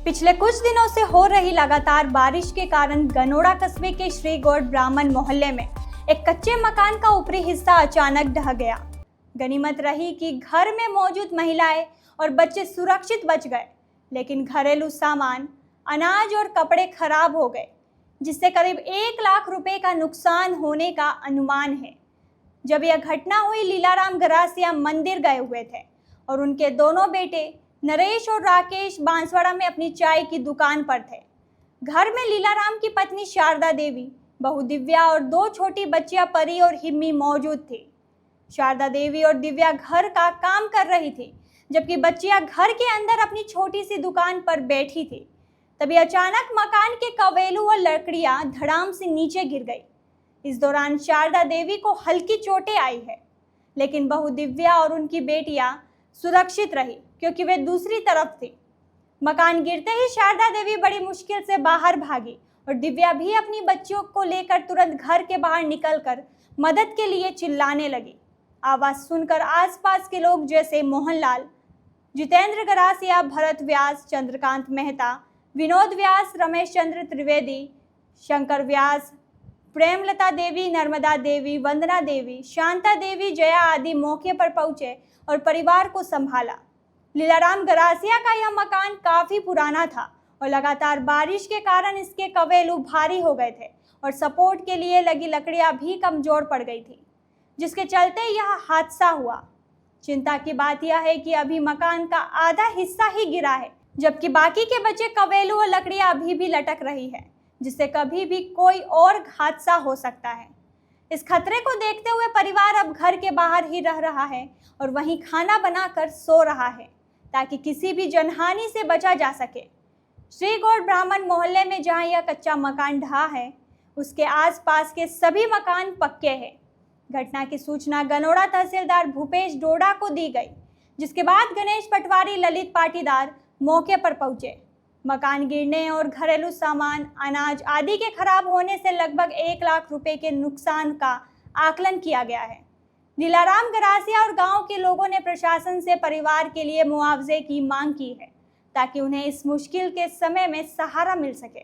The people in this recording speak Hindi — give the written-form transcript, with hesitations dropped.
पिछले कुछ दिनों से हो रही लगातार बारिश के कारण गनोड़ा कस्बे के श्री गौड़ ब्राह्मण मोहल्ले में एक कच्चे मकान का ऊपरी हिस्सा अचानक ढह गया। गनीमत रही कि घर में मौजूद महिलाएं और बच्चे सुरक्षित बच गए, लेकिन घरेलू सामान, अनाज और कपड़े खराब हो गए, जिससे करीब 1 लाख रुपए का नुकसान होने का अनुमान है। जब यह घटना हुई, लीलाराम गरासिया मंदिर गए हुए थे और उनके दोनों बेटे नरेश और राकेश बांसवाड़ा में अपनी चाय की दुकान पर थे। घर में लीलाराम की पत्नी शारदा देवी, बहू दिव्या और 2 छोटी बच्चियां परी और हिम्मी मौजूद थी। शारदा देवी और दिव्या घर का काम कर रही थी, जबकि बच्चियां घर के अंदर अपनी छोटी सी दुकान पर बैठी थी। तभी अचानक मकान के कवेलू और लकड़ियां धड़ाम से नीचे गिर गई। इस दौरान शारदा देवी को हल्की चोटें आई है, लेकिन बहू दिव्या और उनकी बेटियां सुरक्षित रही क्योंकि वे दूसरी तरफ थी। मकान गिरते ही शारदा देवी बड़ी मुश्किल से बाहर भागी और दिव्या भी अपनी बच्चियों को लेकर तुरंत घर के बाहर निकलकर मदद के लिए चिल्लाने लगी। आवाज सुनकर आसपास के लोग जैसे मोहनलाल, जितेंद्र गरासिया, भरत व्यास, चंद्रकांत मेहता, विनोद व्यास, रमेश चंद्र त्रिवेदी, शंकर व्यास, प्रेमलता देवी, नर्मदा देवी, वंदना देवी, शांता देवी, जया आदि मौके पर पहुंचे और परिवार को संभाला। लीलाराम गरासिया का यह मकान काफी पुराना था और लगातार बारिश के कारण इसके कवेलू भारी हो गए थे और सपोर्ट के लिए लगी लकड़ियां भी कमजोर पड़ गई थी, जिसके चलते यह हादसा हुआ। चिंता की बात यह है कि अभी मकान का आधा हिस्सा ही गिरा है, जबकि बाकी के बचे कवेलू और लकड़ियां अभी भी लटक रही है, जिससे कभी भी कोई और हादसा हो सकता है। इस खतरे को देखते हुए परिवार अब घर के बाहर ही रह रहा है और वहीं खाना बनाकर सो रहा है, ताकि किसी भी जनहानि से बचा जा सके। श्री गौड़ ब्राह्मण मोहल्ले में जहां यह कच्चा मकान ढहा है, उसके आसपास के सभी मकान पक्के हैं। घटना की सूचना गनोड़ा तहसीलदार भूपेश डोडा को दी गई, जिसके बाद गणेश पटवारी, ललित पाटीदार मौके पर पहुंचे। मकान गिरने और घरेलू सामान, अनाज आदि के खराब होने से लगभग 1 लाख रुपए के नुकसान का आकलन किया गया है। लीलाराम गरासिया और गांव के लोगों ने प्रशासन से परिवार के लिए मुआवजे की मांग की है, ताकि उन्हें इस मुश्किल के समय में सहारा मिल सके।